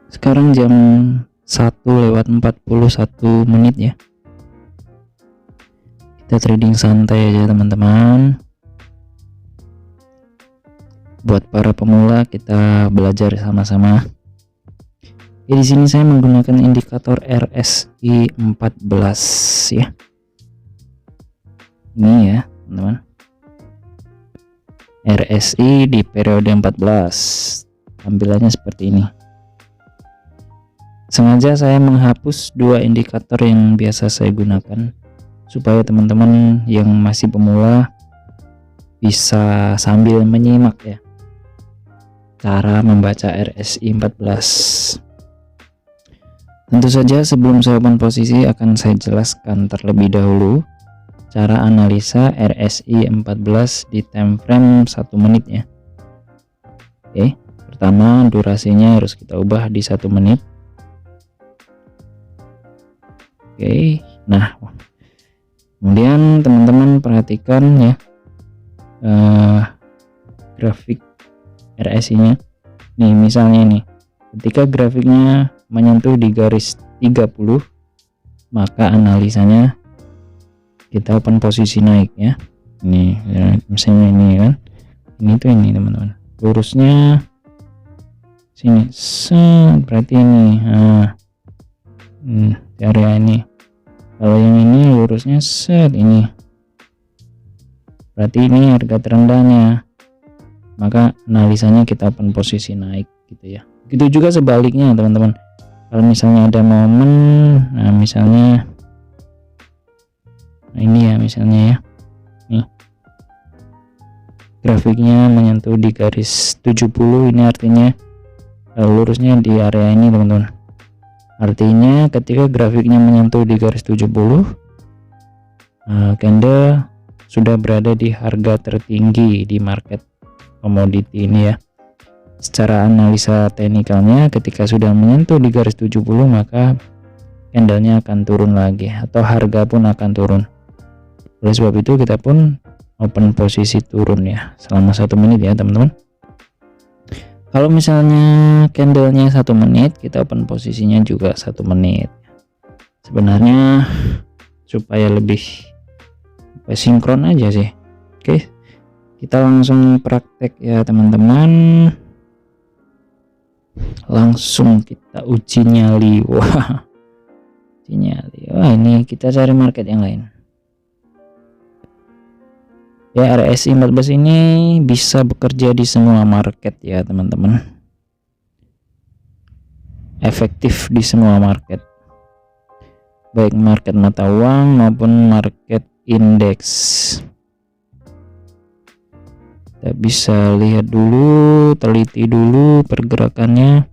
Sekarang jam 1:41 ya. Kita trading santai aja teman-teman. Buat para pemula kita belajar sama-sama. Di sini saya menggunakan indikator RSI 14 ya. Ini ya, teman-teman. RSI di periode 14. Tampilannya seperti ini. Sengaja saya menghapus dua indikator yang biasa saya gunakan supaya teman-teman yang masih pemula bisa sambil menyimak ya cara membaca RSI 14. Tentu saja sebelum saya open posisi akan saya jelaskan terlebih dahulu cara analisa RSI 14 di time frame 1 menit ya. Oke, pertama durasinya harus kita ubah di 1 menit. Oke, nah kemudian teman-teman perhatikan ya grafik RSI-nya. Nih misalnya nih, ketika grafiknya menyentuh di garis 30, maka analisanya kita open posisi naik ya. Ini ya, misalnya ini kan, ini tuh ini teman-teman, lurusnya sini, berarti ini di area ini. Kalau yang ini lurusnya ini, berarti ini harga terendahnya, maka analisanya kita open posisi naik gitu ya. Begitu juga sebaliknya teman-teman. Kalau misalnya ada momen, nah misalnya ini ya, misalnya ya, nih grafiknya menyentuh di garis 70, ini artinya lurusnya di area ini teman-teman. Artinya ketika grafiknya menyentuh di garis 70, candle sudah berada di harga tertinggi di market komoditi ini ya. Secara analisa teknikalnya, ketika sudah menyentuh di garis 70, maka candlenya akan turun lagi atau harga pun akan turun. Oleh sebab itu kita pun open posisi turun ya selama 1 menit ya teman-teman. Kalau misalnya candlenya 1 menit, kita open posisinya juga 1 menit. Sebenarnya supaya lebih sinkron aja sih. Oke, kita langsung praktek ya teman-teman. Langsung kita uji nyali. Wah, uji nyali. Wah, ini kita cari market yang lain ya. RSI 14 ini bisa bekerja di semua market ya teman-teman, efektif di semua market, baik market mata uang maupun market indeks. Kita bisa lihat dulu, teliti dulu pergerakannya,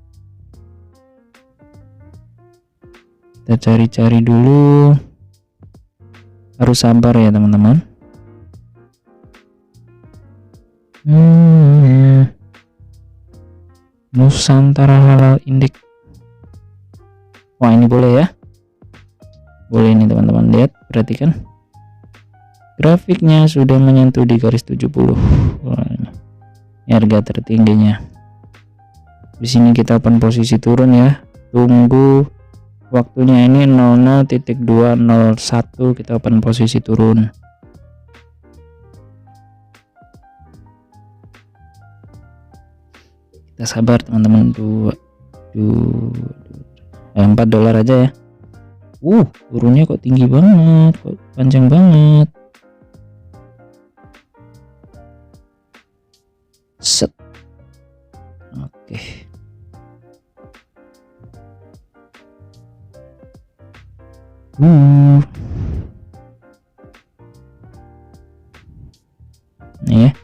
kita cari-cari dulu, harus sabar ya teman-teman. Nusantara Halal Index. Wah, ini boleh ya, boleh ini teman-teman. Lihat, perhatikan grafiknya sudah menyentuh di garis 70. Wah, ini harga tertingginya. Di sini kita open posisi turun ya. Tunggu waktunya ini 00.201, kita open posisi turun. Kita sabar teman-teman. $4 aja ya. Turunnya kok tinggi banget, kok panjang banget. Set. Oke. Nih ya.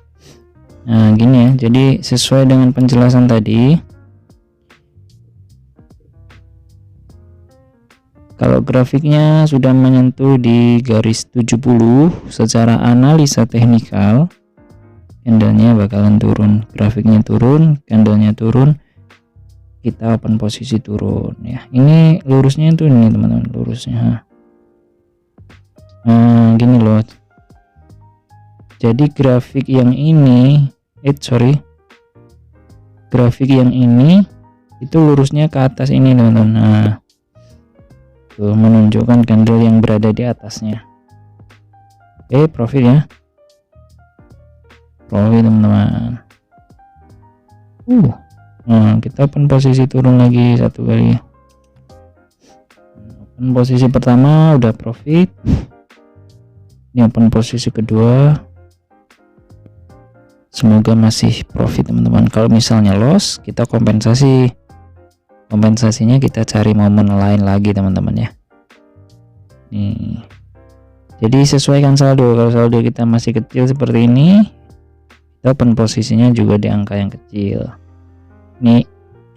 Nah gini ya, jadi sesuai dengan penjelasan tadi, kalau grafiknya sudah menyentuh di garis 70, secara analisa teknikal candlenya bakalan turun, grafiknya turun, candlenya turun, kita open posisi turun ya. Ini lurusnya itu ini teman-teman, lurusnya gini loh. Jadi grafik yang ini grafik yang ini itu lurusnya ke atas ini teman-teman. Nah, tuh menunjukkan candle yang berada di atasnya. Oke, profit ya, profit teman-teman. Nah, kita open posisi turun lagi satu kali. Open posisi pertama udah profit. Ini open posisi kedua. Semoga masih profit teman-teman. Kalau misalnya loss, kita kompensasi. Kompensasinya kita cari momen lain lagi teman-teman ya. Nih. Jadi sesuaikan saldo. Kalau saldo kita masih kecil seperti ini, kita open posisinya juga di angka yang kecil. Ini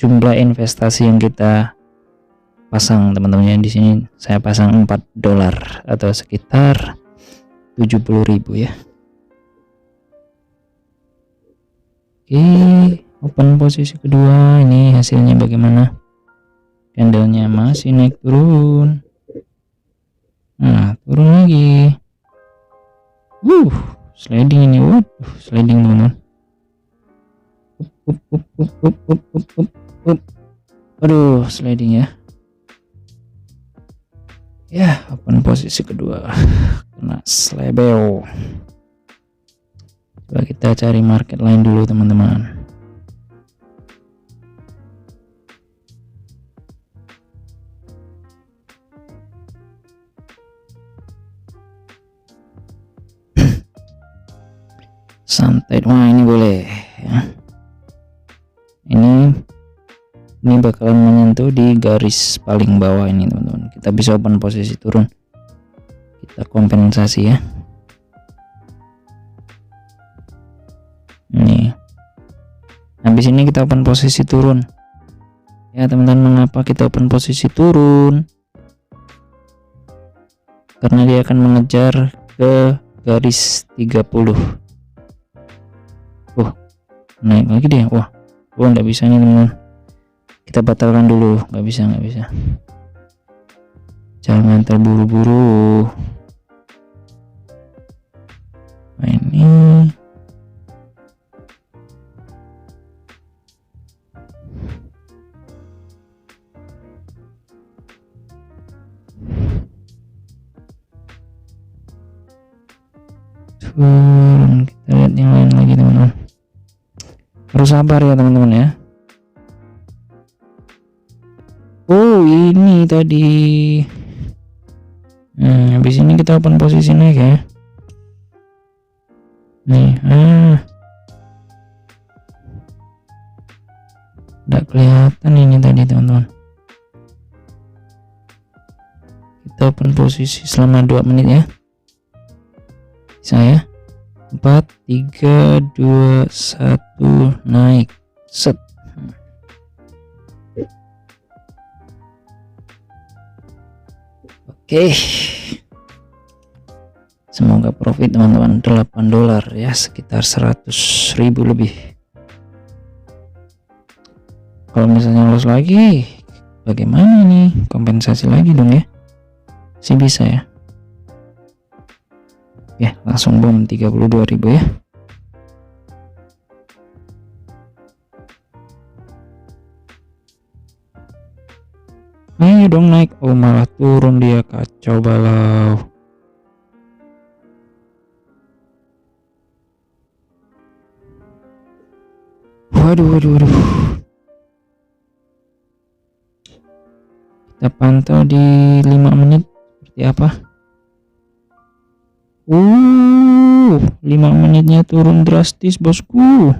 jumlah investasi yang kita pasang teman-teman. Di sini saya pasang $4 atau sekitar 70.000 ya. Oke, open posisi kedua. Ini hasilnya bagaimana? Candlenya masih naik turun. Nah, turun lagi. Sliding ini. Waduh, sliding teman-teman. Aduh, sliding ya. Ya, open posisi kedua kena slebeo. Coba kita cari market lain dulu teman-teman. Santai, wah ini boleh ya. Ini bakalan menyentuh di garis paling bawah ini teman-teman. Kita bisa open posisi turun, kita kompensasi ya. Nih, habis ini kita open posisi turun ya teman-teman. Mengapa kita open posisi turun? Karena dia akan mengejar ke garis 30. Naik lagi dia. Wah nggak bisa nih teman-teman, kita batalkan dulu. Nggak bisa, jangan terburu-buru. Nah, ini turun. Kita lihat yang lain lagi teman-teman. Harus sabar ya teman-teman ya. Ini tadi. Nah, habis ini kita open posisi naik ya. Nih, nggak kelihatan ini tadi teman-teman. Kita open posisi selama 2 menit ya. Saya 4, 3, 2, 1 naik. Set. Oke. Semoga profit teman-teman. $8 ya, sekitar 100.000 lebih. Kalau misalnya loss lagi, bagaimana nih? Kompensasi lagi dong ya. Sih bisa ya. Ya, langsung bom 32.000 ya. Ayo dong naik. Malah turun dia, kacau balau. Waduh. Kita pantau di 5 menit seperti apa. 5 menitnya turun drastis bosku.